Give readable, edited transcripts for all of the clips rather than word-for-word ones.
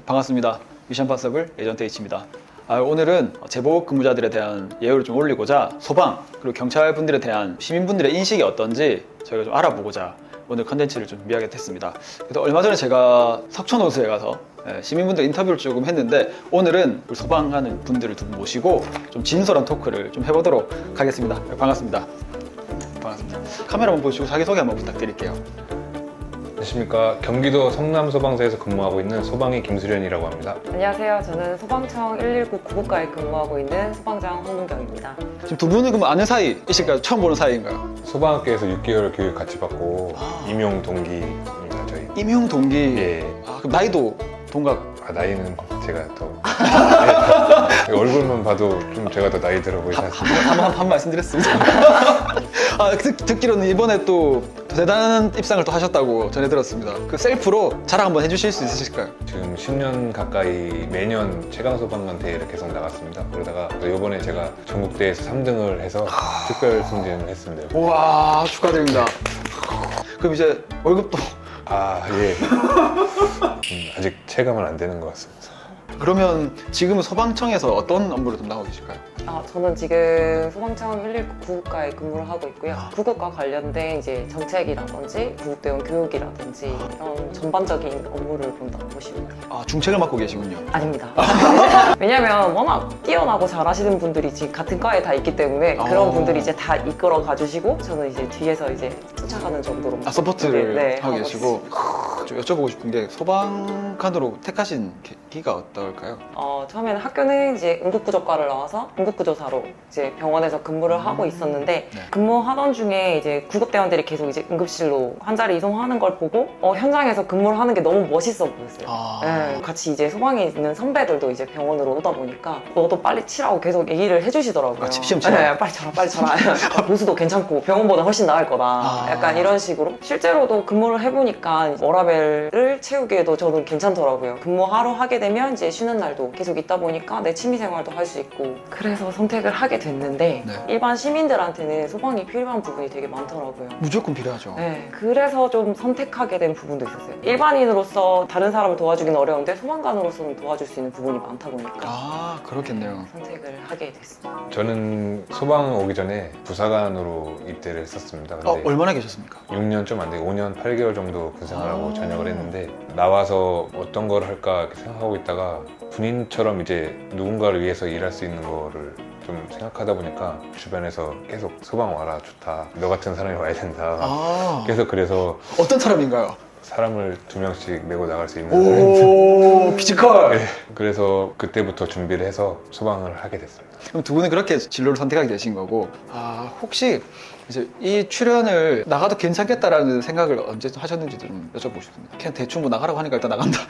반갑습니다. 미션파서블 에이전트 H입니다. 오늘은 제복 근무자들에 대한 예우를 좀 올리고자 소방 그리고 경찰분들에 대한 시민분들의 인식이 어떤지 저희가 좀 알아보고자 오늘 컨텐츠를 좀 준비하게 됐습니다. 그래서 얼마 전에 제가 석촌호수에 가서 시민분들 인터뷰를 조금 했는데 오늘은 소방하는 분들을 두 분 모시고 좀 진솔한 토크를 좀 해보도록 하겠습니다. 반갑습니다. 반갑습니다. 카메라 한번 보시고 자기소개 한번 부탁드릴게요. 안녕하십니까. 경기도 성남소방서에서 근무하고 있는 소방의 김수련이라고 합니다. 안녕하세요. 저는 소방청 119 구급과에 근무하고 있는 소방장 황문경입니다. 지금 두 분은 그럼 아는 사이이실까요? 처음 보는 사이인가요? 소방학교에서 6개월 교육 같이 받고 임용 동기입니다, 저희. 임용 동기. 예. 그럼 나이도 동갑. 나이는 제가 더 네. 얼굴만 봐도 좀 제가 더 나이 들어 보이지 않습니까? 한 말씀드렸습니다. 듣기로는 이번에 또 대단한 입상을 또 하셨다고 전해 들었습니다. 그 셀프로 자랑 한번 해주실 수 있으실까요? 지금 10년 가까이 매년 최강소방관 대회를 계속 나갔습니다. 그러다가 이번에 제가 전국대회에서 3등을 해서 특별 승진을 했습니다. 우와, 축하드립니다. 그럼 이제 월급도 예. 아직 체감은 안 되는 것 같습니다. 그러면 지금은 소방청에서 어떤 업무를 좀 나오고 계실까요? 저는 지금 소방청 119 구급과에 근무를 하고 있고요. 구급과 관련된 이제 정책이라든지 구급대원 교육이라든지 이런 전반적인 업무를 본다고 보시면 돼요. 중책을 맡고 계시군요. 아닙니다. 왜냐면 워낙 뛰어나고 잘하시는 분들이 지금 같은 과에 다 있기 때문에 그런 분들이 이제 다 이끌어 가주시고 저는 이제 뒤에서 이제 쫓아가는 정도로 서포트를 하고 하고 계시고 좀 여쭤보고 싶은 게 소방관으로 택하신 계기가 어떨까요? 처음에는 학교는 이제 응급구조과를 나와서 응급구조사로 이제 병원에서 근무를 하고 있었는데 네. 근무하던 중에 이제 구급대원들이 계속 이제 응급실로 환자를 이송하는 걸 보고 현장에서 근무를 하는 게 너무 멋있어 보였어요. 네, 같이 이제 소방에 있는 선배들도 이제 병원으로 오다 보니까 너도 빨리 치라고 계속 얘기를 해주시더라고요. 시험 치라. 네, 빨리 쳐라, 빨리 쳐라. 보수도 괜찮고 병원보다 훨씬 나을 거다. 약간 이런 식으로 실제로도 근무를 해보니까 워라밸을 채우기에도 저는 괜찮더라고요. 근무 하루 하게 되면 이제 쉬는 날도 계속 있다 보니까 내 취미생활도 할 수 있고 그래서 선택을 하게 됐는데 네. 일반 시민들한테는 소방이 필요한 부분이 되게 많더라고요. 무조건 필요하죠. 네, 그래서 좀 선택하게 된 부분도 있었어요. 일반인으로서 다른 사람을 도와주기는 어려운데 소방관으로서는 도와줄 수 있는 부분이 많다 보니까 그렇겠네요. 선택을 하게 됐습니다. 저는 소방 오기 전에 부사관으로 입대를 했었습니다. 근데 얼마나 계셨습니까? 6년 좀 안 되고 5년 8개월 정도 군생활하고 전역을 했는데 나와서 어떤 걸 할까 이렇게 생각하고 있다가 군인처럼 이제 누군가를 위해서 일할 수 있는 거를 좀 생각하다 보니까 주변에서 계속 소방 와라 좋다 너 같은 사람이 와야 된다 계속 그래서 어떤 사람인가요? 사람을 2명씩 메고 나갈 수 있는 오, 피지컬! 네, 그래서 그때부터 준비를 해서 소방을 하게 됐습니다. 그럼 두 분은 그렇게 진로를 선택하게 되신 거고 혹시 이제 이 출연을 나가도 괜찮겠다라는 생각을 언제쯤 하셨는지 좀 여쭤보고 싶습니다. 그냥 대충 뭐 나가라고 하니까 일단 나간다.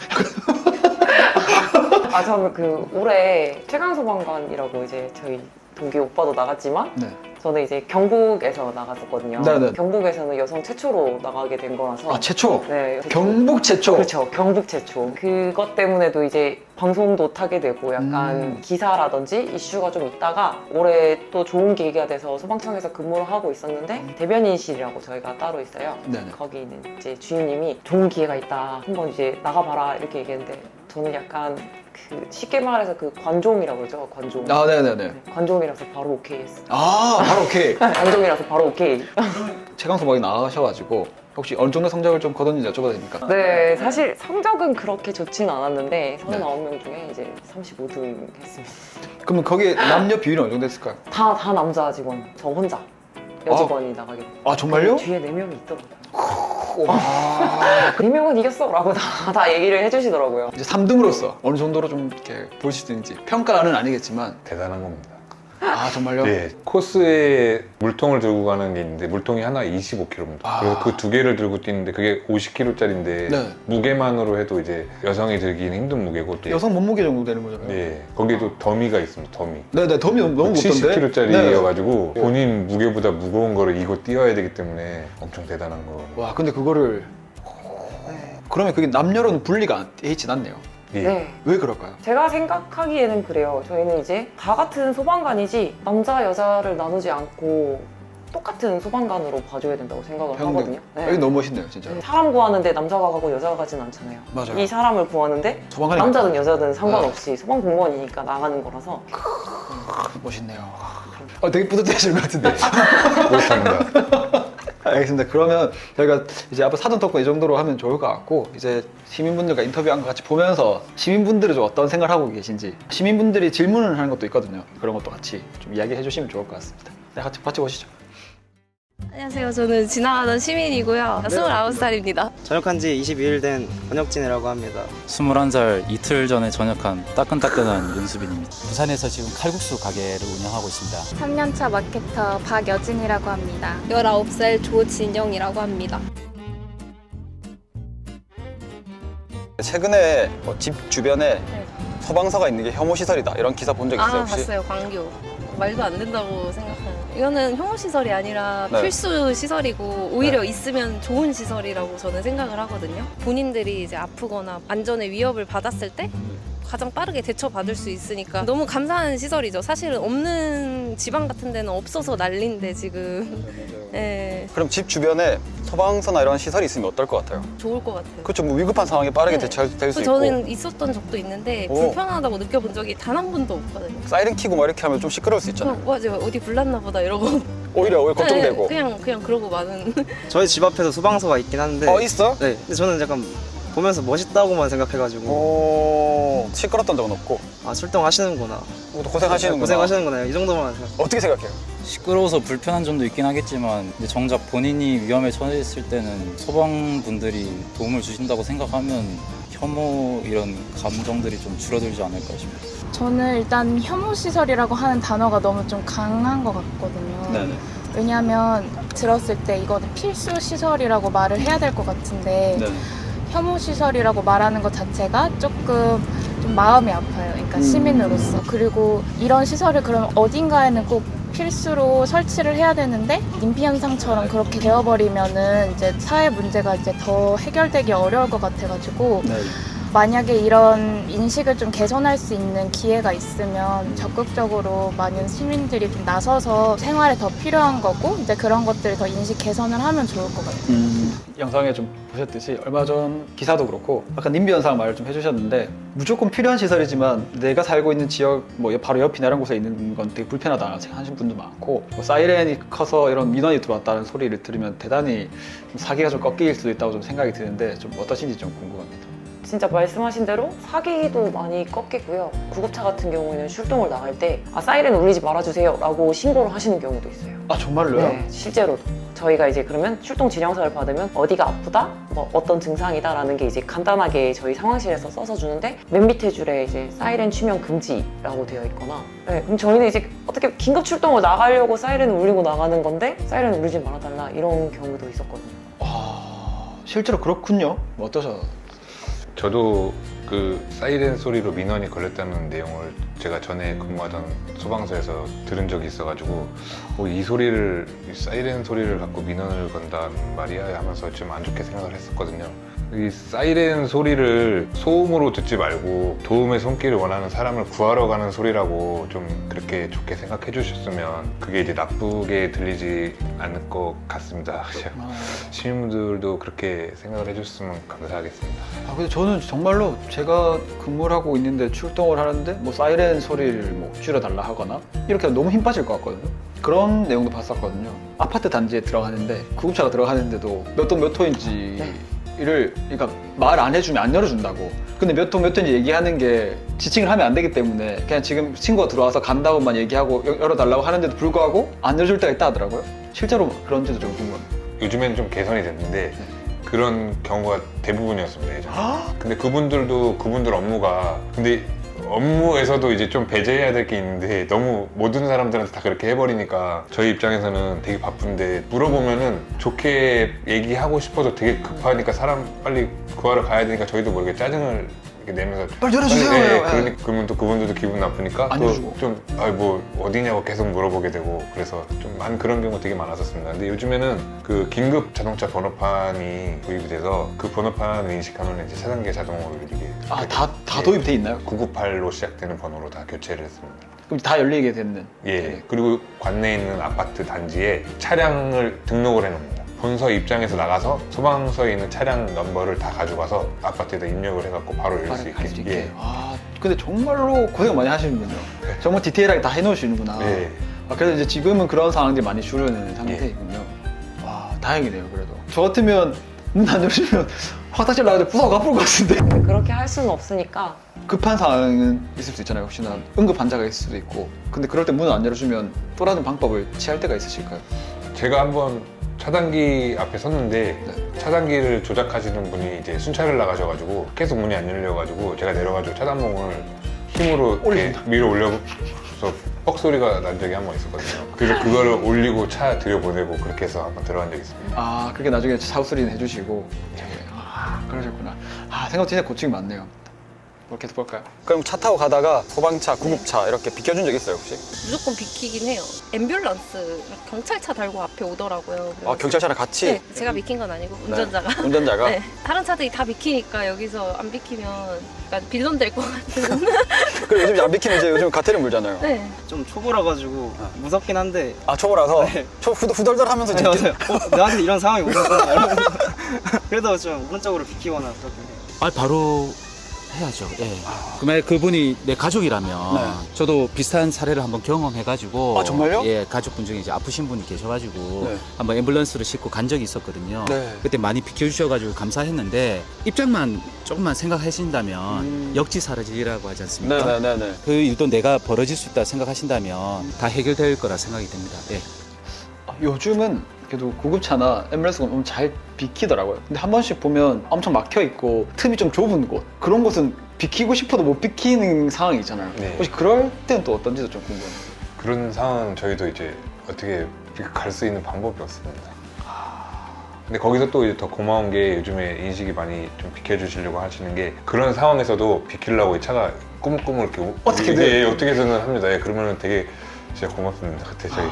저는 올해 최강소방관이라고 이제 저희 동기 오빠도 나갔지만 네. 저는 이제 경북에서 나갔었거든요. 네네. 경북에서는 여성 최초로 나가게 된 거라서. 최초? 네. 경북 최초? 그렇죠. 경북 최초. 그것 때문에도 이제 방송도 타게 되고 약간 기사라든지 이슈가 좀 있다가 올해 또 좋은 계기가 돼서 소방청에서 근무를 하고 있었는데 대변인실이라고 저희가 따로 있어요. 네네. 거기 있는 이제 주임님이 좋은 기회가 있다. 한번 이제 나가봐라 이렇게 얘기했는데 저는 약간 쉽게 말해서 관종이라고 그러죠. 관종. 네네네. 네, 관종이라서 바로 오케이 했어요. 바로 오케이. 관종이라서 바로 오케이. 최강소방이 나가셔가지고 혹시 어느 정도 성적을 좀 거뒀는지 여쭤봐도 됩니까? 네, 사실 성적은 그렇게 좋진 않았는데 39명 중에 이제 35등 했습니다. 그러면 거기에 남녀 비율이 어느 정도 됐을까요? 다 남자 직원, 저 혼자 여직원이 나가게 됐어요. 정말요? 뒤에 4명이 있더라고요. 4명은 이겼어 라고 다 얘기를 해주시더라고요. 이제 3등으로서 어느 정도로 좀 이렇게 볼 수 있는지 평가는 아니겠지만 대단한 겁니다. 정말요? 네, 코스에 물통을 들고 가는 게 있는데 물통이 하나 25kg입니다. 그래서 그 2개를 들고 뛰는데 그게 50kg짜리인데 네. 무게만으로 해도 이제 여성이 들기는 힘든 무게고 또 여성 몸무게 정도 되는 거잖아요. 네, 거기도 더미가 있습니다. 더미. 네네, 덤이 너무 못던데? 70kg짜리여가지고 본인 무게보다 무거운 거를 이고 뛰어야 되기 때문에 엄청 대단한 거. 와, 근데 그거를 그러면 그게 남녀로는 분리가 돼 있진 않네요. 예. 네. 왜 그럴까요? 제가 생각하기에는 그래요. 저희는 이제 다 같은 소방관이지 남자 여자를 나누지 않고 똑같은 소방관으로 봐줘야 된다고 생각을 하거든요. 네. 여기 너무 멋있네요, 진짜. 사람 구하는데 남자가 가고 여자가 가진 않잖아요. 맞아요. 이 사람을 구하는데 소방관이 남자든 여자든 상관없이 소방 공무원이니까 나가는 거라서 멋있네요. 되게 뿌듯해질 것 같은데. 그렇답니다. 알겠습니다. 그러면 저희가 이제 앞으로 사전 토크 이 정도로 하면 좋을 것 같고, 이제 시민분들과 인터뷰한 거 같이 보면서 시민분들이 좀 어떤 생각을 하고 계신지, 시민분들이 질문을 하는 것도 있거든요. 그런 것도 같이 좀 이야기해 주시면 좋을 것 같습니다. 네, 같이 보시죠. 안녕하세요. 저는 지나가던 시민이고요. 29살입니다. 전역한 지 22일 된 권혁진이라고 합니다. 21살 이틀 전에 전역한 따끈따끈한 윤수빈입니다. 부산에서 지금 칼국수 가게를 운영하고 있습니다. 3년차 마케터 박여진이라고 합니다. 19살 조진영이라고 합니다. 최근에 집 주변에 소방서가 있는 게 혐오 시설이다 이런 기사 본 적 있어요, 혹시? 봤어요. 광교. 말도 안 된다고 생각하는. 이거는 혐오 시설이 아니라 네. 필수 시설이고 오히려 있으면 좋은 시설이라고 저는 생각을 하거든요. 본인들이 이제 아프거나 안전에 위협을 받았을 때 가장 빠르게 대처받을 수 있으니까 너무 감사한 시설이죠. 사실은 없는 지방 같은 데는 없어서 난리인데 지금. 네, 그럼 집 주변에 소방서나 이런 시설이 있으면 어떨 것 같아요? 좋을 것 같아요. 그렇죠. 뭐 위급한 상황에 빠르게 네. 대처될 수 있고. 저는 있었던 적도 있는데 오. 불편하다고 느껴본 적이 단 한 번도 없거든요. 사이렌 키고 막 이렇게 하면 좀 시끄러울 수 있잖아요. 맞아요. 어디 불났나 보다 이러고. 오히려 걱정되고. 네, 그냥 그러고 마는. 저희 집 앞에도 소방서가 있긴 한데 있어? 네, 근데 저는 약간 보면서 멋있다고만 생각해가지고 오, 시끄럽던 적은 없고. 아 출동하시는구나, 고생하시는구나. 고생하시는구나 이 정도만 생각. 어떻게 생각해요? 시끄러워서 불편한 점도 있긴 하겠지만 근데 정작 본인이 위험에 처했을 때는 소방분들이 도움을 주신다고 생각하면 혐오 이런 감정들이 좀 줄어들지 않을까 싶어요. 저는 일단 혐오시설이라고 하는 단어가 너무 좀 강한 것 같거든요. 네네. 왜냐하면 들었을 때 이거는 필수 시설이라고 말을 해야 될 것 같은데 네네. 혐오시설이라고 말하는 것 자체가 조금 좀 마음이 아파요. 그러니까 시민으로서. 그리고 이런 시설을 그럼 어딘가에는 꼭 필수로 설치를 해야 되는데 인피 현상처럼 그렇게 되어버리면은 이제 사회 문제가 이제 더 해결되기 어려울 것 같아가지고 네. 만약에 이런 인식을 좀 개선할 수 있는 기회가 있으면 적극적으로 많은 시민들이 좀 나서서 생활에 더 필요한 거고 이제 그런 것들을 더 인식 개선을 하면 좋을 것 같아요. 영상에 좀 보셨듯이 얼마 전 기사도 그렇고 아까 님비 현상 말을 좀 해주셨는데 무조건 필요한 시설이지만 내가 살고 있는 지역 뭐 바로 옆이나 이런 곳에 있는 건 되게 불편하다 하시는 분도 많고 뭐 사이렌이 커서 이런 민원이 들어왔다는 소리를 들으면 대단히 좀 사기가 좀 꺾일 수도 있다고 좀 생각이 드는데 좀 어떠신지 좀 궁금합니다. 진짜 말씀하신 대로 사기도 많이 꺾이고요. 구급차 같은 경우에는 출동을 나갈 때 사이렌 울리지 말아주세요 라고 신고를 하시는 경우도 있어요. 아 정말로요? 네, 실제로도. 저희가 이제 그러면 출동 진영서를 받으면 어디가 아프다, 뭐 어떤 증상이다 라는 게 이제 간단하게 저희 상황실에서 써서 주는데 맨 밑에 줄에 이제 사이렌 취명 금지라고 되어 있거나 네, 그럼 저희는 이제 어떻게 긴급 출동을 나가려고 사이렌을 울리고 나가는 건데 사이렌 울리지 말아달라 이런 경우도 있었거든요. 실제로 그렇군요. 뭐 어떠셔? 저도 그 사이렌 소리로 민원이 걸렸다는 내용을 제가 전에 근무하던 소방서에서 들은 적이 있어가지고 이 소리를, 이 사이렌 소리를 갖고 민원을 건다는 말이야 하면서 좀 안 좋게 생각을 했었거든요. 이 사이렌 소리를 소음으로 듣지 말고 도움의 손길을 원하는 사람을 구하러 가는 소리라고 좀 그렇게 좋게 생각해 주셨으면 그게 이제 나쁘게 들리지 않을 것 같습니다. 시민분들도 그렇게 생각을 해줬으면 감사하겠습니다. 근데 저는 정말로 제가 근무를 하고 있는데 출동을 하는데 뭐 사이렌 소리를 뭐 줄여달라 하거나 이렇게 하면 너무 힘 빠질 것 같거든요. 그런 내용도 봤었거든요. 아파트 단지에 들어가는데 구급차가 들어가는데도 몇 동 몇 호인지 를 그러니까 말 안 해주면 안 열어준다고. 근데 몇 동 몇 호인지 얘기하는 게 지칭을 하면 안 되기 때문에 그냥 지금 친구가 들어와서 간다고만 얘기하고 열어달라고 하는데도 불구하고 안 열어줄 때가 있다 하더라고요. 실제로 그런지도 좀 궁금합니다. 요즘에는 좀 개선이 됐는데 그런 경우가 대부분이었습니다, 예전에. 근데 그분들도 그분들 업무가 근데 업무에서도 이제 좀 배제해야 될 게 있는데 너무 모든 사람들한테 다 그렇게 해버리니까 저희 입장에서는 되게 바쁜데 물어보면은 좋게 얘기하고 싶어도 되게 급하니까 사람 빨리 구하러 가야 되니까 저희도 모르게 짜증을 이렇게 내면서 빨리 열어주세요! 그러면 또 그분들도 기분 나쁘니까 안 또 해주고. 좀 뭐 어디냐고 계속 물어보게 되고 그래서 좀 그런 경우가 되게 많았었습니다. 근데 요즘에는 그 긴급 자동차 번호판이 도입이 돼서 그 번호판을 인식하면 이제 4단계 자동으로 이렇게 다 도입돼 있나요? 998로 시작되는 번호로 다 교체를 했습니다. 그럼 다 열리게 되는. 예. 그리고 관내에 있는 아파트 단지에 차량을 등록을 해놓습니다. 본서 입장에서 나가서 소방서에 있는 차량 넘버를 다 가져가서 아파트에다 입력을 해갖고 바로 열 수 갈수 있게. 있게. 예. 아, 근데 정말로 고생 많이 하시는군요. 정말 디테일하게 다 해놓으시는구나. 예. 아, 그래서 이제 지금은 그런 상황들이 많이 줄어드는 상태이군요. 와, 다행이네요, 그래도. 저 같으면 문 안 열리면 화장실 나가서 부서가 아플 것 같은데. 근데 그렇게 할 수는 없으니까 급한 상황은 있을 수 있잖아요. 혹시나 응급 환자가 있을 수도 있고. 근데 그럴 때 문을 안 열어주면 또 다른 방법을 취할 때가 있으실까요? 제가 한번 차단기 앞에 섰는데 차단기를 조작하시는 분이 이제 순찰을 나가셔가지고 계속 문이 안 열려가지고 제가 내려가지고 차단봉을 힘으로 이렇게 올린다. 밀어 올려서 뻑 소리가 난 적이 한 번 있었거든요. 그래서 그거를 올리고 차 들여보내고 그렇게 해서 한번 들어간 적이 있습니다. 아, 그렇게 나중에 사후 수리는 해주시고. 아, 그러셨구나. 아, 생각 진짜 고충이 많네요. 뭐 계속 볼까요? 그럼 차 타고 가다가 소방차, 구급차 이렇게 비켜준 적 있어요, 혹시? 무조건 비키긴 해요. 앰뷸런스 경찰차 달고 앞에 오더라고요. 아, 경찰차랑 같이? 네, 제가 비킨 건 아니고 운전자가. 운전자가? 네, 다른 차들이 다 비키니까 여기서 안 비키면 약간 빌런될 것 같은. 그리고 요즘 안 비키면 이제 요즘 가태를 물잖아요. 네. 좀 초보라 가지고 무섭긴 한데. 아, 초보라서? 네. 후덜덜 하면서 네, 맞아요. 나한테 이런 상황이 오는구나. 그래도 좀 오른쪽으로 비키거나 그렇게. 아, 바로 해야죠. 예. 그러면 그분이 내 가족이라면 네. 저도 비슷한 사례를 한번 경험해가지고 아, 정말요? 예, 가족분 중에 이제 아프신 분이 계셔가지고 네. 한번 앰뷸런스를 싣고 간 적이 있었거든요. 네. 그때 많이 비켜주셔가지고 감사했는데 입장만 조금만 생각하신다면 역지사지라고 하지 않습니까? 네네네네. 그 일도 내가 벌어질 수 있다 생각하신다면 다 해결될 거라 생각이 됩니다. 예. 아, 요즘은 그래도 구급차나 앰뷸런스가 너무 잘 비키더라고요. 근데 한 번씩 보면 엄청 막혀 있고 틈이 좀 좁은 곳, 그런 곳은 비키고 싶어도 못 비키는 상황이 있잖아요. 네. 혹시 그럴 때는 또 어떤지도 좀 궁금해요. 그런 상황은 저희도 이제 어떻게 갈 수 있는 방법이 없습니다. 근데 거기서 또 이제 더 고마운 게 요즘에 인식이 많이 좀 비켜주시려고 하시는 게 그런 상황에서도 비키려고 이 차가 꾸물꾸물 이렇게 어떻게든? 예, 어떻게든 합니다. 예, 그러면 되게 진짜 고맙습니다. 그때 저희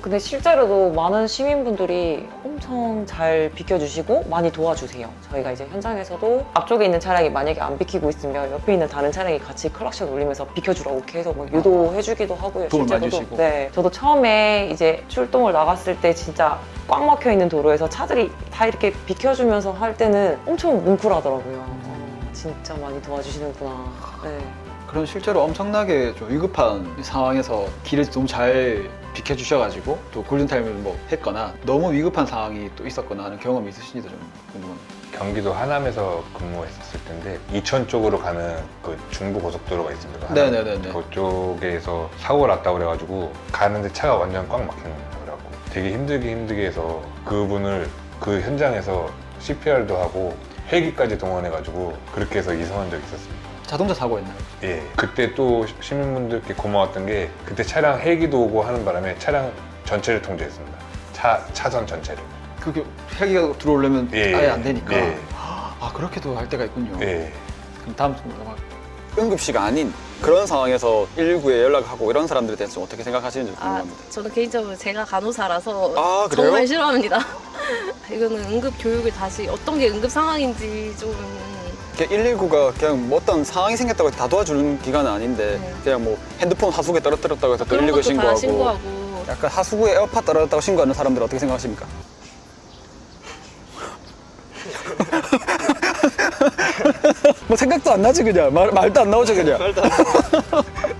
근데 실제로도 많은 시민분들이 엄청 잘 비켜주시고 많이 도와주세요. 저희가 이제 현장에서도 앞쪽에 있는 차량이 만약에 안 비키고 있으면 옆에 있는 다른 차량이 같이 클락션 울리면서 비켜주라고 계속 막 유도해주기도 하고요. 도움을 많이 실제로도. 주시고. 네, 저도 처음에 이제 출동을 나갔을 때 진짜 꽉 막혀 있는 도로에서 차들이 다 이렇게 비켜주면서 할 때는 엄청 뭉클하더라고요. 진짜 많이 도와주시는구나. 네. 그런 실제로 엄청나게 좀 위급한 상황에서 길을 너무 잘 비켜주셔가지고 또 골든타임을 뭐 했거나 너무 위급한 상황이 또 있었거나 하는 경험이 있으신지도 좀 궁금합니다. 경기도 하남에서 근무했었을 텐데 이천 쪽으로 가는 그 중부 고속도로가 있습니다. 하남. 네네네네. 그쪽에서 사고가 났다고 그래가지고 가는데 차가 완전 꽉 막힌 겁니다. 그래갖고 되게 힘들게 해서 그분을 그 현장에서 CPR도 하고 헬기까지 동원해가지고 그렇게 해서 이송한 적이 있었습니다. 자동차 사고였나요? 예. 그때 또 시민분들께 고마웠던 게 그때 차량 헬기도 오고 하는 바람에 차량 전체를 통제했습니다. 차선 전체를. 그게 헬기가 들어오려면 예. 아예 안 되니까. 예. 아, 그렇게도 할 때가 있군요. 예. 그럼 다음 막 응급시가 아닌 그런 상황에서 119에 연락하고 이런 사람들에 대해서 좀 어떻게 생각하시는지 아, 궁금합니다. 저는 개인적으로 제가 간호사라서 아, 그래요? 정말 싫어합니다. 이거는 응급 교육을 다시 어떤 게 응급 상황인지 좀 119가 그냥 뭐 어떤 상황이 생겼다고 해서 다 도와주는 기관은 아닌데 네. 그냥 뭐 핸드폰 하수구에 떨어뜨렸다고 해서 또 그런 119에 것도 다 신고하고 신고하고 약간 하수구에 에어팟 떨어졌다고 신고하는 사람들 어떻게 생각하십니까? 뭐 생각도 안 나지 그냥 말도 안 나오죠 그냥.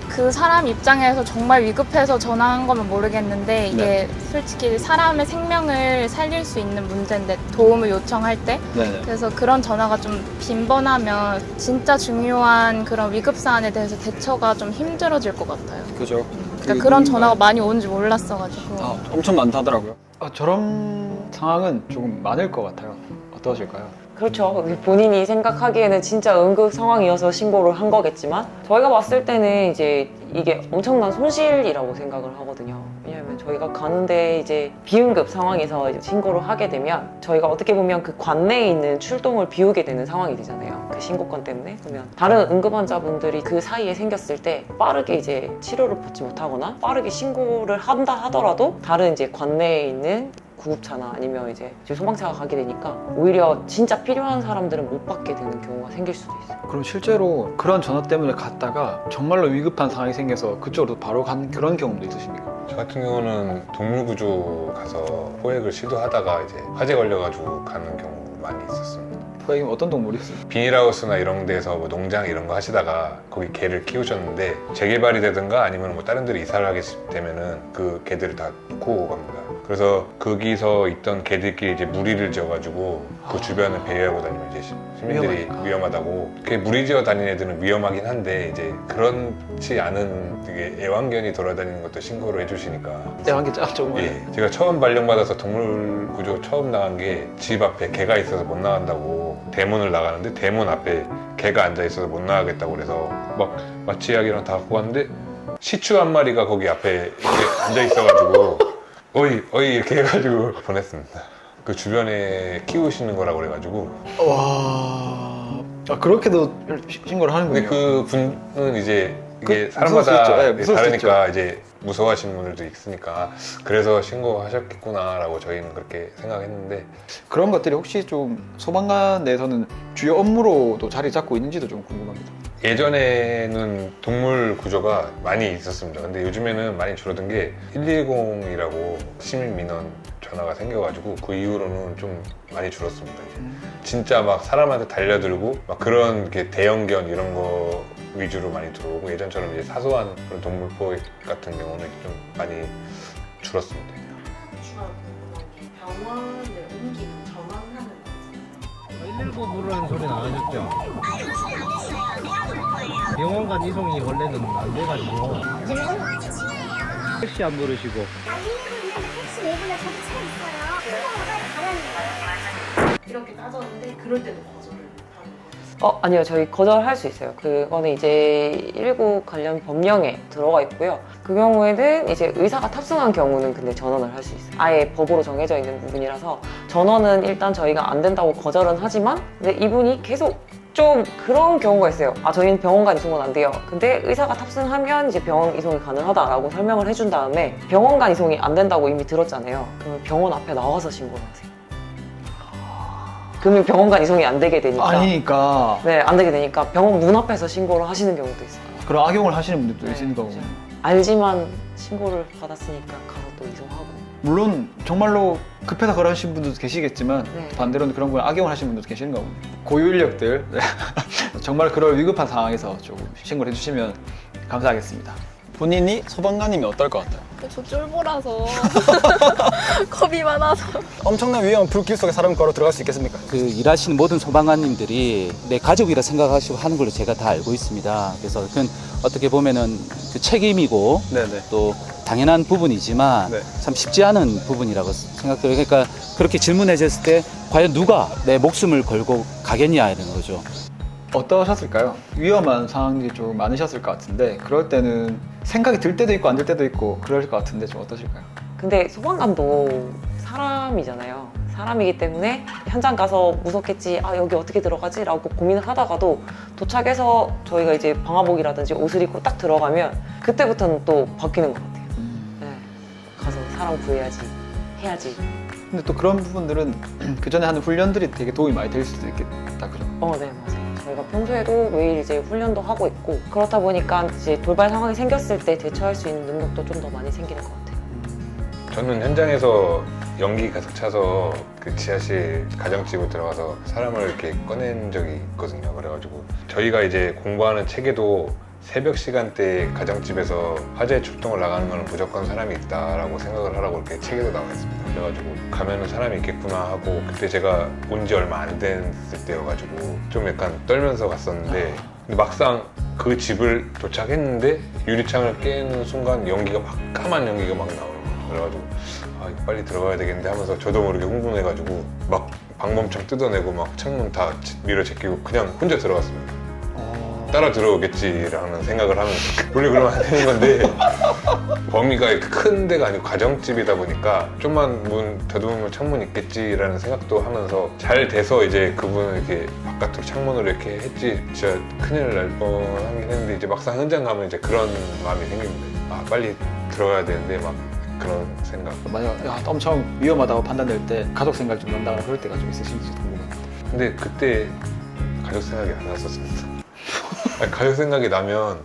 그 사람 입장에서 정말 위급해서 전화한 거면 모르겠는데 이게 네. 솔직히 사람의 생명을 살릴 수 있는 문제인데 도움을 요청할 때 네. 그래서 그런 전화가 좀 빈번하면 진짜 중요한 그런 위급 사안에 대해서 대처가 좀 힘들어질 것 같아요. 그죠. 그러니까 그런 전화가 많이 오는 줄 몰랐어가지고. 아, 엄청 많다더라고요. 저런 상황은 조금 많을 것 같아요. 어떠실까요? 그렇죠. 본인이 생각하기에는 진짜 응급 상황이어서 신고를 한 거겠지만 저희가 봤을 때는 이제 이게 엄청난 손실이라고 생각을 하거든요. 왜냐하면 저희가 가는데 이제 비응급 상황에서 이제 신고를 하게 되면 저희가 어떻게 보면 그 관내에 있는 출동을 비우게 되는 상황이 되잖아요. 그 신고건 때문에. 그러면 다른 응급 환자분들이 그 사이에 생겼을 때 빠르게 이제 치료를 받지 못하거나 빠르게 신고를 한다 하더라도 다른 이제 관내에 있는 구급차나 아니면 이제 소방차가 가게 되니까 오히려 진짜 필요한 사람들은 못 받게 되는 경우가 생길 수도 있어요. 그럼 실제로 그런 전화 때문에 갔다가 정말로 위급한 상황이 생겨서 그쪽으로 바로 간 그런 경험도 있으십니까? 저 같은 경우는 동물구조 가서 포획을 시도하다가 이제 화재 걸려가지고 가는 경우 많이 있었습니다. 포획이 어떤 동물이었어요? 비닐하우스나 이런 데서 뭐 농장 이런 거 하시다가 거기 개를 키우셨는데 재개발이 되든가 아니면 뭐 다른 데로 이사를 하게 되면은 그 개들을 다 놓고 갑니다. 그래서 거기서 있던 개들끼리 이제 무리를 지어가지고 그 주변을 배회하고 다니면 이제 시민들이 위험하다고. 그게 무리 지어 다니는 애들은 위험하긴 한데 이제 그렇지 않은 되게 애완견이 돌아다니는 것도 신고를 해주시니까. 애완견 짱 좋은 거예요. 예, 제가 처음 발령받아서 동물구조 처음 나간 게 집 앞에 개가 있어서 못 나간다고 대문을 나가는데 대문 앞에 개가 앉아 있어서 못 나가겠다고 그래서 막 마취약이랑 다 갖고 갔는데 시추 한 마리가 거기 앞에 이렇게 앉아 있어가지고 어이 어이 이렇게 해가지고 보냈습니다. 그 주변에 키우시는 거라고 그래가지고. 와, 그렇게도 신고를 하는군요. 근데 그 분은 이제 이게 무서울 수 있죠. 사람마다 네, 무서울 수 다르니까 이제 무서워하시는 분들도 있으니까 그래서 신고하셨겠구나라고 저희는 그렇게 생각했는데. 그런 것들이 혹시 좀 소방관 내에서는 주요 업무로도 자리 잡고 있는지도 좀 궁금합니다. 예전에는 동물 구조가 많이 있었습니다. 근데 요즘에는 많이 줄어든 게 110이라고 시민 민원 전화가 생겨가지고 그 이후로는 좀 많이 줄었습니다. 이제. 진짜 막 사람한테 달려들고 막 그런 게 대형견 이런 거 위주로 많이 들어오고 예전처럼 이제 사소한 그런 동물 포획 같은 경우는 좀 많이 줄었습니다. 추가 궁금한 게 병원을 옮기고 전환하는 거 119 부르는 소리는 안 하셨죠? 병원 간 이송이 원래는 안 돼가지고 택시 안 부르시고 택시 내부에 저기 차 있어요. 가라는 이렇게 따졌는데 그럴 때도 거절을 하는 거예요. 아니요. 저희 거절할 수 있어요. 그거는 이제 119 관련 법령에 들어가 있고요. 그 경우에는 이제 의사가 탑승한 경우는 근데 전원을 할 수 있어요. 아예 법으로 정해져 있는 부분이라서 전원은 일단 저희가 안 된다고 거절은 하지만 근데 이분이 계속 좀 그런 경우가 있어요. 저희는 병원 간 이송은 안 돼요. 근데 의사가 탑승하면 이제 병원 이송이 가능하다라고 설명을 해준 다음에 병원 간 이송이 안 된다고 이미 들었잖아요. 그러면 병원 앞에 나와서 신고를 하세요. 그러면 병원 간 이송이 안 되게 되니까. 아니니까. 네, 안 되게 되니까 병원 문 앞에서 신고를 하시는 경우도 있어요. 그런 악용을 하시는 분들도 네, 있으니까. 이제 알지만 신고를 받았으니까 가서 또 이송하고. 물론 정말로 급해서 그러신 분들도 계시겠지만 네. 반대로는 그런 걸 악용을 하시는 분들도 계시는 거군요. 고유 인력들 정말 그럴 위급한 상황에서 조금 신고를 해주시면 감사하겠습니다. 본인이 소방관이면 어떨 것 같아요? 저 쫄보라서 겁이 많아서. 엄청난 위험한 불길 속에 사람 걸어 들어갈 수 있겠습니까? 그 일하시는 모든 소방관님들이 내 가족이라 생각하시고 하는 걸로 제가 다 알고 있습니다. 그래서 그건 어떻게 보면은 그 책임이고 네네. 또 당연한 부분이지만 네. 참 쉽지 않은 부분이라고 생각돼요. 그러니까 그렇게 질문해 줬을 때 과연 누가 내 목숨을 걸고 가겠냐 이런 거죠. 어떠셨을까요? 위험한 상황들이 좀 많으셨을 것 같은데 그럴 때는 생각이 들 때도 있고 안 들 때도 있고 그럴 것 같은데 좀 어떠실까요? 근데 소방관도 사람이잖아요. 사람이기 때문에 현장 가서 무섭겠지, 여기 어떻게 들어가지? 라고 고민을 하다가도 도착해서 저희가 이제 방화복이라든지 옷을 입고 딱 들어가면 그때부터는 또 바뀌는 것 같아요. 네. 가서 사람 구해야지, 해야지. 근데 또 그런 부분들은 그 전에 하는 훈련들이 되게 도움이 많이 될 수도 있겠다, 그죠? 네, 맞아요. 저희가 평소에도 매일 이제 훈련도 하고 있고 그렇다 보니까 이제 돌발 상황이 생겼을 때 대처할 수 있는 능력도 좀 더 많이 생기는 것 같아요. 저는 현장에서 연기 가득 차서 그 지하실 가정집에 들어가서 사람을 이렇게 꺼낸 적이 있거든요. 그래가지고 저희가 이제 공부하는 책에도 새벽 시간대에 가정집에서 화재 출동을 나가는 거는 무조건 사람이 있다라고 생각을 하라고 이렇게 책에도 나와 있습니다. 그래가지고 가면은 사람이 있겠구나 하고 그때 제가 온 지 얼마 안 됐을 때여가지고 좀 약간 떨면서 갔었는데 근데 막상 그 집을 도착했는데 유리창을 깨는 순간 연기가 막 까만 연기가 막 나오는 거예요. 그래가지고 이거 빨리 들어가야 되겠는데 하면서 저도 모르게 흥분해가지고 막 방범창 뜯어내고 막 창문 다 밀어 제끼고 그냥 혼자 들어갔습니다. 따라 들어오겠지라는 생각을 하면서 원래 그러면 안 되는 건데 범위가 큰 데가 아니고 가정집이다 보니까 좀만 문 더듬으면 창문 있겠지라는 생각도 하면서 잘 돼서 이제 그분을 이렇게 바깥으로 창문으로 이렇게 했지 진짜 큰일 날 뻔하긴 했는데 이제 막상 현장 가면 이제 그런 마음이 생깁니다. 빨리 들어가야 되는데 막 그런 생각. 만약 야, 엄청 위험하다고 판단될 때 가족 생각이 좀 난다거나 그럴 때가 좀 있으신지 궁금합니다. 근데 그때 가족 생각이 안 났었습니다. 아니, 가족 생각이 나면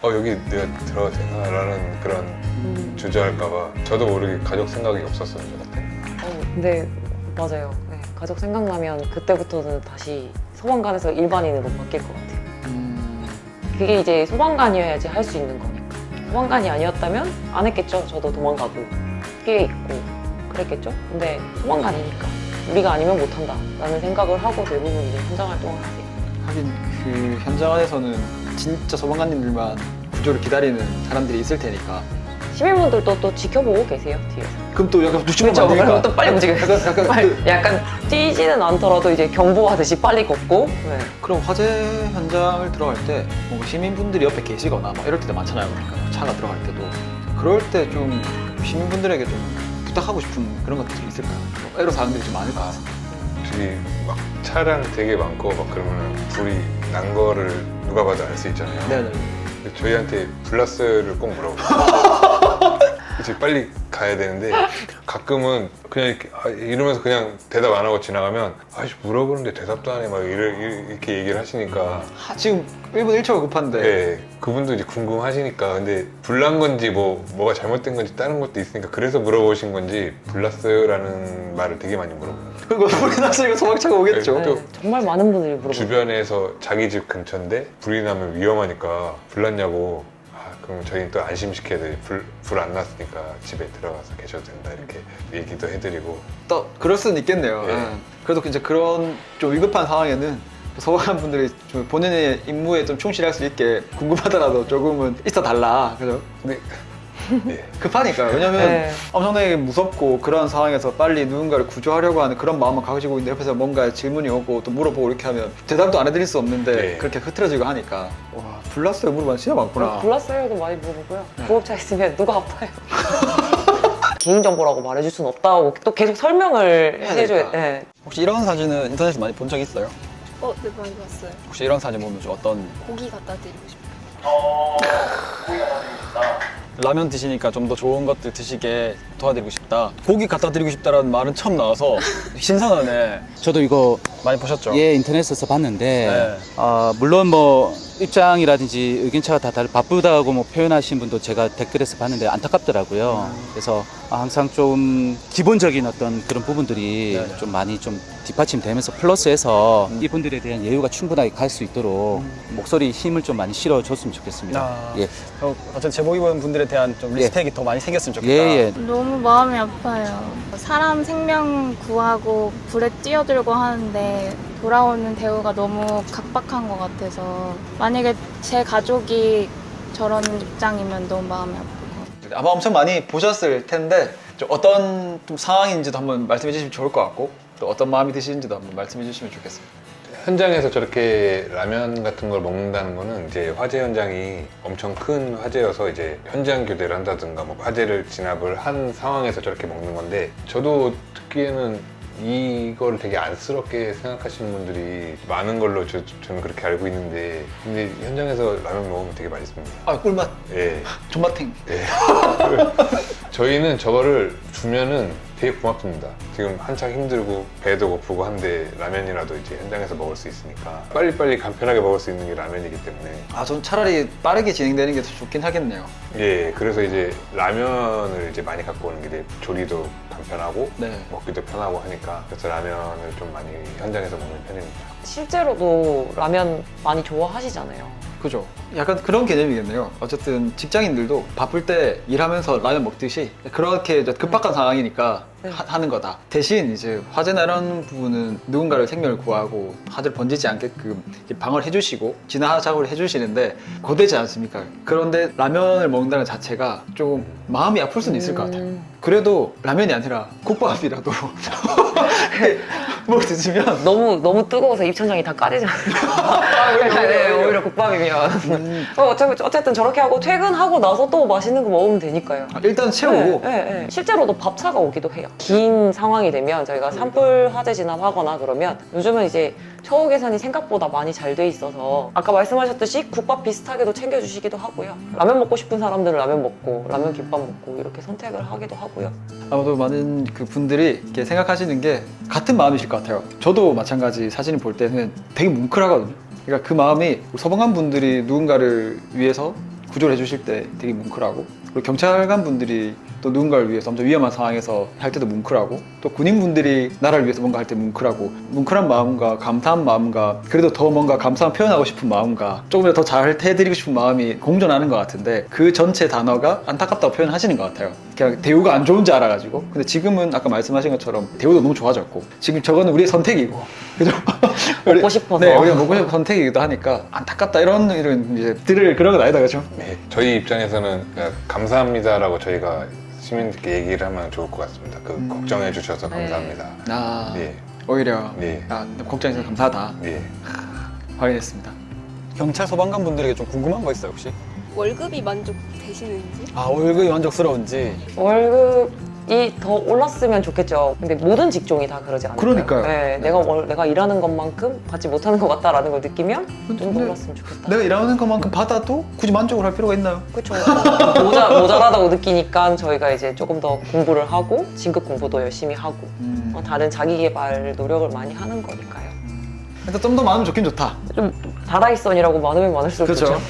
여기 내가 들어가도 되나라는 그런 주저할까봐 저도 모르게 가족 생각이 없었어요 저 같은. 근데 맞아요. 네, 가족 생각나면 그때부터는 다시 소방관에서 일반인으로 바뀔 것 같아요. 그게 이제 소방관이어야지 할 수 있는 거니까. 소방관이 아니었다면 안 했겠죠. 저도 도망가고 피해 있고 그랬겠죠. 근데 소방관이니까 우리가 아니면 못한다 라는 생각을 하고 대부분 이제 현장 활동을 하세요. 하긴 그 현장 안에서는 진짜 소방관님들만 구조를 기다리는 사람들이 있을 테니까. 시민분들도 또 지켜보고 계세요 뒤에서. 그럼 또 약간 눈치만 그렇죠. 만드니까 그러면 또 빨리 움직여요. 약간 약간 뛰지는 않더라도 이제 경보하듯이 빨리 걷고. 네. 그럼 화재 현장을 들어갈 때 뭔가 시민분들이 옆에 계시거나 막 이럴 때도 많잖아요. 그러니까 차가 들어갈 때도 그럴 때 좀 시민분들에게 좀 부탁하고 싶은 그런 것들이 있을까요? 뭐 애로사항들이 좀 많을 것 같아요. 혹시 막 차량 되게 많고 막 그러면 불이 난 거를 누가 봐도 알 수 있잖아요. 네네. 근데 저희한테 블라스를 꼭 물어보고 이제 빨리 가야 되는데 가끔은 그냥 이러면서 그냥 대답 안 하고 지나가면 아씨 물어보는데 대답도 안 해 막 이렇게 얘기를 하시니까 지금 1분 1초가 급한데 네, 그분도 이제 궁금하시니까 근데 불난 건지 뭐가 잘못된 건지 다른 것도 있으니까 그래서 물어보신 건지 불났어요라는 말을 되게 많이 물어보는 거예요. 그거 불이 났으니까 소방차가 오겠죠. 네, 또 네, 정말 많은 분들이 물어봐요. 주변에서 자기 집 근처인데 불이 나면 위험하니까 불났냐고 그럼 저희는 또 안심시켜야 돼. 불 안 났으니까 집에 들어가서 계셔도 된다 이렇게 얘기도 해드리고 또 그럴 수는 있겠네요. 네. 예. 그래도 이제 그런 좀 위급한 상황에는 소방관분들이 좀 본인의 임무에 좀 충실할 수 있게 궁금하더라도 조금은 있어 달라. 그죠? 근데 예. 급하니까요. 왜냐면 네. 엄청나게 무섭고 그런 상황에서 빨리 누군가를 구조하려고 하는 그런 마음을 가지고 있는데 옆에서 뭔가 질문이 오고 또 물어보고 이렇게 하면 대답도 안 해드릴 수 없는데 네. 그렇게 흐트러지고 하니까 와 불났어요 물어봐는 진짜 많구나. 불났어요도 많이 물어보고요. 구급차 있으면 누가 아파요? 개인정보라고 말해줄 수는 없다고 또 계속 설명을 해야 해줘야 되니까. 돼. 혹시 이런 사진은 인터넷에서 많이 본 적 있어요? 네, 많이 봤어요. 혹시 이런 사진 보면 좀 어떤 고기 갖다 드리고 싶어요. 라면 드시니까 좀 더 좋은 것들 드시게 도와드리고 싶다. 고기 갖다 드리고 싶다라는 말은 처음 나와서 신선하네. 저도 이거 많이 보셨죠? 예 인터넷에서 봤는데 네. 물론 뭐 입장이라든지 의견차가 다 바쁘다고 뭐 표현하신 분도 제가 댓글에서 봤는데 안타깝더라고요. 그래서 항상 좀 기본적인 어떤 그런 부분들이 네. 좀 많이 좀 뒷받침되면서 플러스해서 이분들에 대한 예우가 충분하게 갈 수 있도록 목소리 힘을 좀 많이 실어줬으면 좋겠습니다. 아, 예. 어쨌든 제복 입은 분들에 대한 좀 리스펙이 더 많이 생겼으면 좋겠다. 예. 너무 마음이 아파요. 사람 생명 구하고 불에 뛰어들고 하는데 돌아오는 대우가 너무 각박한 것 같아서 만약에 제 가족이 저런 입장이면 너무 마음이 아플 것 같아요. 아마 엄청 많이 보셨을 텐데 좀 어떤 좀 상황인지도 한번 말씀해 주시면 좋을 것 같고 또 어떤 마음이 드시는지도 한번 말씀해 주시면 좋겠습니다. 현장에서 저렇게 라면 같은 걸 먹는다는 거는 이제 화재 현장이 엄청 큰 화재여서 이제 현장 교대를 한다든가 뭐 화재를 진압을 한 상황에서 저렇게 먹는 건데 저도 듣기에는 이걸 되게 안쓰럽게 생각하시는 분들이 많은 걸로 저는 그렇게 알고 있는데 근데 현장에서 라면 먹으면 되게 맛있습니다. 아 꿀맛, 예. 존맛탱. 예. 저희는 저거를 주면은 되게 고맙습니다. 지금 한창 힘들고 배도 고프고 한데 라면이라도 이제 현장에서 먹을 수 있으니까 빨리빨리 간편하게 먹을 수 있는 게 라면이기 때문에 아 전 차라리 빠르게 진행되는 게 더 좋긴 하겠네요. 예, 그래서 이제 라면을 이제 많이 갖고 오는 게 이제 조리도 간편하고 네. 먹기도 편하고 하니까 그래서 라면을 좀 많이 현장에서 먹는 편입니다. 실제로도 라면 많이 좋아하시잖아요. 그죠? 약간 그런 개념이겠네요. 어쨌든 직장인들도 바쁠 때 일하면서 라면 먹듯이 그렇게 이제 급박한 상황이니까 네. 하는 거다. 대신 이제 화재나 이런 부분은 누군가를 생명을 구하고 화재를 번지지 않게끔 이제 방어를 해주시고 진화 작업을 해주시는데 고되지 않습니까? 그런데 라면을 먹는다는 자체가 조금 마음이 아플 수는 있을 것 같아요. 그래도 라면이 아니라 국밥이라도 뭐 드시면 너무 뜨거워서 입천장이 다 까지잖아요. 네, 오히려 국밥이면. 어쨌든 저렇게 하고 퇴근하고 나서 또 맛있는 거 먹으면 되니까요. 일단 채우고 네. 실제로도 밥차가 오기도 해요. 긴 상황이 되면 저희가 산불 화재 진압하거나 그러면 요즘은 이제 처우 개선이 생각보다 많이 잘 돼 있어서 아까 말씀하셨듯이 국밥 비슷하게도 챙겨주시기도 하고요. 라면 먹고 싶은 사람들은 라면 먹고 라면 김밥 먹고 이렇게 선택을 하기도 하고요. 아마도 많은 그 분들이 이렇게 생각하시는 게 같은 마음이실 것 같아요. 저도 마찬가지 사진을 볼 때는 되게 뭉클하거든요. 그러니까 그 마음이 소방관 분들이 누군가를 위해서 구조를 해주실 때 되게 뭉클하고, 그리고 경찰관 분들이 또 누군가를 위해서 엄청 위험한 상황에서 할 때도 뭉클하고, 또 군인분들이 나라를 위해서 뭔가 할 때 뭉클하고, 뭉클한 마음과 감사한 마음과 그래도 더 뭔가 감사함 표현하고 싶은 마음과 조금 더 잘 해드리고 싶은 마음이 공존하는 것 같은데, 그 전체 단어가 안타깝다고 표현하시는 것 같아요. 그냥 대우가 안 좋은지 알아가지고. 근데 지금은 아까 말씀하신 것처럼 대우도 너무 좋아졌고, 지금 저거는 우리의 선택이고, 그죠? 먹고 싶어서. 네, 우리가 먹고 싶은 선택이기도 하니까 안타깝다 이런 이제 들을 그런 건 아니다, 그죠? 네, 저희 입장에서는 그냥 감사합니다라고 저희가 시민들께 얘기를 하면 좋을 것 같습니다. 걱정해 주셔서 감사합니다. 아, 네. 오히려 네. 걱정해주셔서 감사하다. 네. 확인했습니다. 경찰 소방관 분들에게 좀 궁금한 거 있어요, 혹시? 월급이 만족되시는지? 아, 월급이 만족스러운지. 월급이 더 올랐으면 좋겠죠. 근데 모든 직종이 다 그러지 않을까요? 그러니까요. 네, 내가 일하는 것만큼 받지 못하는 것 같다라는 걸 느끼면 좀 더 올랐으면 좋겠다. 내가 일하는 것만큼 받아도 굳이 만족을 할 필요가 있나요? 그렇죠. 모자라다고 느끼니까 저희가 이제 조금 더 공부를 하고 진급 공부도 열심히 하고 다른 자기 개발 노력을 많이 하는 거니까요. 일단 좀 더 많으면 좋긴 좋다. 좀 다라이선이라고 많으면 많을수록 그렇죠. 좋죠.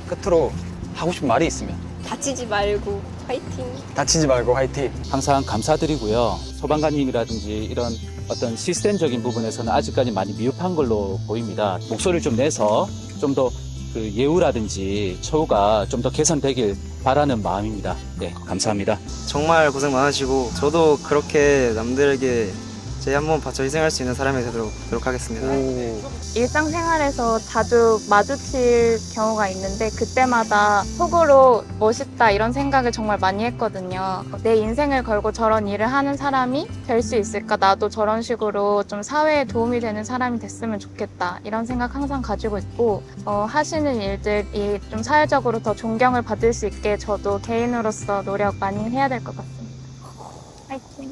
끝으로 하고 싶은 말이 있으면 다치지 말고 화이팅! 다치지 말고 화이팅. 항상 감사드리고요. 소방관님이라든지 이런 어떤 시스템적인 부분에서는 아직까지 많이 미흡한 걸로 보입니다. 목소리를 좀 내서 좀 더 그 예우라든지 처우가 좀 더 개선되길 바라는 마음입니다. 네, 감사합니다. 정말 고생 많으시고 저도 그렇게 남들에게 제 한번 바쳐 희생할 수 있는 사람이 되도록 노력하겠습니다. 일상생활에서 자주 마주칠 경우가 있는데 그때마다 속으로 멋있다 이런 생각을 정말 많이 했거든요. 내 인생을 걸고 저런 일을 하는 사람이 될 수 있을까? 나도 저런 식으로 좀 사회에 도움이 되는 사람이 됐으면 좋겠다 이런 생각 항상 가지고 있고 하시는 일들이 좀 사회적으로 더 존경을 받을 수 있게 저도 개인으로서 노력 많이 해야 될 것 같습니다. 화이팅!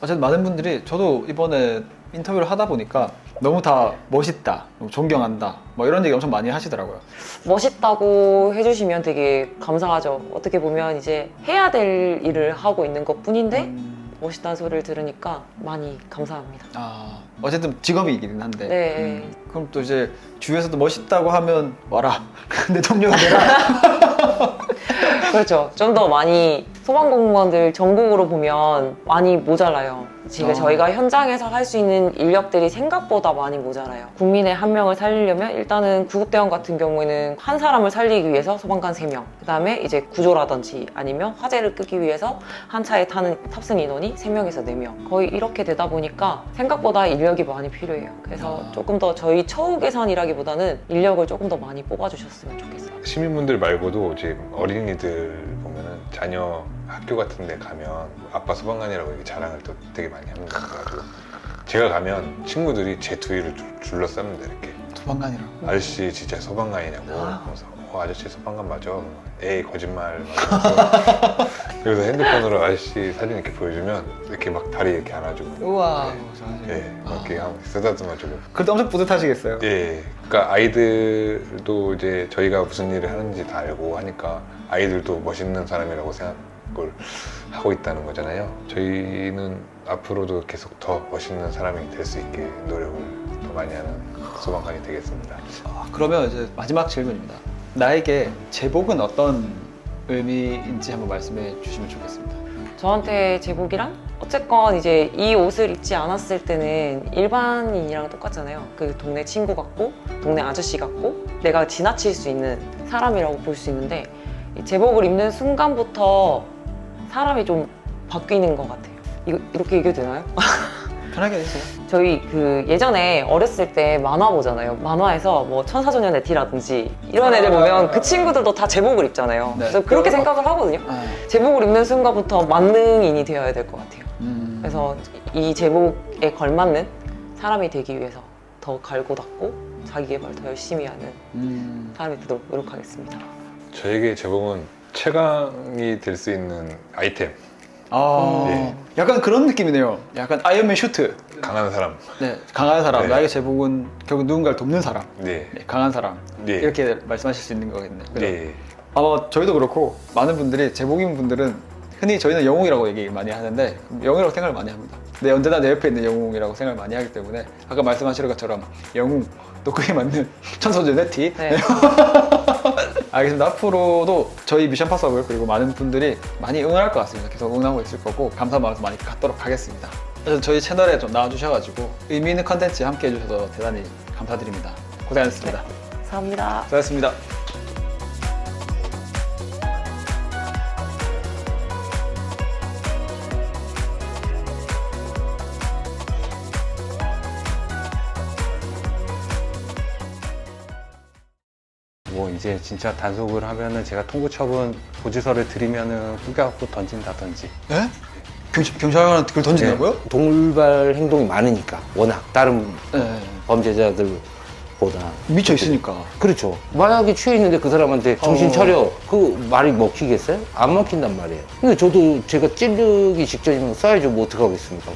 어쨌든 많은 분들이 저도 이번에 인터뷰를 하다 보니까 너무 다 멋있다, 너무 존경한다, 뭐 이런 얘기 엄청 많이 하시더라고요. 멋있다고 해주시면 되게 감사하죠. 어떻게 보면 이제 해야 될 일을 하고 있는 것 뿐인데 멋있다는 소리를 들으니까 많이 감사합니다. 아, 어쨌든 직업이긴 한데. 네. 그럼 또 이제 주위에서도 멋있다고 하면 와라. 근데 동료가 되라. 그렇죠. 좀 더 많이 소방공무원들 전국으로 보면 많이 모자라요. 지금 저희가 현장에서 할 수 있는 인력들이 생각보다 많이 모자라요. 국민의 한 명을 살리려면 일단은 구급대원 같은 경우에는 한 사람을 살리기 위해서 소방관 3명, 그 다음에 이제 구조라든지 아니면 화재를 끄기 위해서 한 차에 타는 탑승 인원이 3명에서 4명, 거의 이렇게 되다 보니까 생각보다 인력이 많이 필요해요. 그래서 조금 더 저희 처우 개선이라기보다는 인력을 조금 더 많이 뽑아주셨으면 좋겠어요. 시민분들 말고도 이제 어린이들 보면은 자녀 학교 같은 데 가면 아빠 소방관이라고 이렇게 자랑을 또 되게 많이 합니다. 그래가지고 제가 가면 친구들이 제 뒤를 둘러쌉니다. 이렇게 소방관이라고. 아저씨 진짜 소방관이냐고. 그래서 아저씨 소방관 맞아. 에이 거짓말. 막 그래서 핸드폰으로 아저씨 사진 이렇게 보여주면 이렇게 막 다리 이렇게 안아주고. 우와. 네, 막 이렇게 쓰다듬어주고. 그래도 엄청 뿌듯하시겠어요. 예, 그러니까 아이들도 이제 저희가 무슨 일을 하는지 다 알고 하니까 아이들도 멋있는 사람이라고 생각을 하고 있다는 거잖아요. 저희는 앞으로도 계속 더 멋있는 사람이 될 수 있게 노력을 더 많이 하는 소방관이 되겠습니다. 그러면 이제 마지막 질문입니다. 나에게 제복은 어떤 의미인지 한번 말씀해 주시면 좋겠습니다. 저한테 제복이란? 어쨌건 이제 이 옷을 입지 않았을 때는 일반인이랑 똑같잖아요. 그 동네 친구 같고 동네 아저씨 같고 내가 지나칠 수 있는 사람이라고 볼 수 있는데 이 제복을 입는 순간부터 사람이 좀 바뀌는 것 같아요. 이렇게 얘기해도 되나요? 편하게 해주세요. 저희 그 예전에 어렸을 때 만화 보잖아요. 만화에서 뭐 천사소년의 D라든지 이런 애들 보면 그 친구들도 다 제복을 입잖아요. 네. 그래서 그렇게 생각을 하거든요. 제복을 입는 순간부터 만능인이 되어야 될 것 같아요. 그래서 이 제목에 걸맞는 사람이 되기 위해서 더 갈고 닦고 자기 개발 더 열심히 하는 사람이 되도록 노력하겠습니다. 저에게 제목은 최강이 될 수 있는 아이템. 아, 네. 약간 그런 느낌이네요. 약간 아이언맨 슈트. 강한 사람. 네, 강한 사람. 네. 나에게 제복은 결국 누군가를 돕는 사람. 네. 네, 강한 사람. 네. 이렇게 말씀하실 수 있는 거겠네요. 그죠? 네. 아마 저희도 그렇고 많은 분들이 제복인 분들은 흔히 저희는 영웅이라고 얘기 많이 하는데 영웅이라고 생각을 많이 합니다. 근데 언제나 내 옆에 있는 영웅이라고 생각을 많이 하기 때문에 아까 말씀하신 것처럼 영웅 또 그에 맞는 천소재 네티. 네. 알겠습니다. 앞으로도 저희 미션 파서블 그리고 많은 분들이 많이 응원할 것 같습니다. 계속 응원하고 있을 거고 감사한 마음에서 많이 갖도록 하겠습니다. 그래서 저희 채널에 좀 나와주셔가지고 의미 있는 컨텐츠 함께 해주셔서 대단히 감사드립니다. 고생하셨습니다. 감사합니다. 수고하셨습니다. 뭐 이제 진짜 단속을 하면은 제가 통보처분 고지서를 드리면은 꾸겨갖고 던진다든지. 네? 경찰관한테 그걸 던진다고요? 동물발 행동이 많으니까 워낙 다른 네. 범죄자들보다 미쳐 있으니까. 그렇죠. 마약에 취해 있는데 그 사람한테 정신 차려 그 말이 먹히겠어요? 안 먹힌단 말이에요. 근데 저도 제가 찌르기 직전이면 쏴야죠. 뭐 어떡하겠습니까?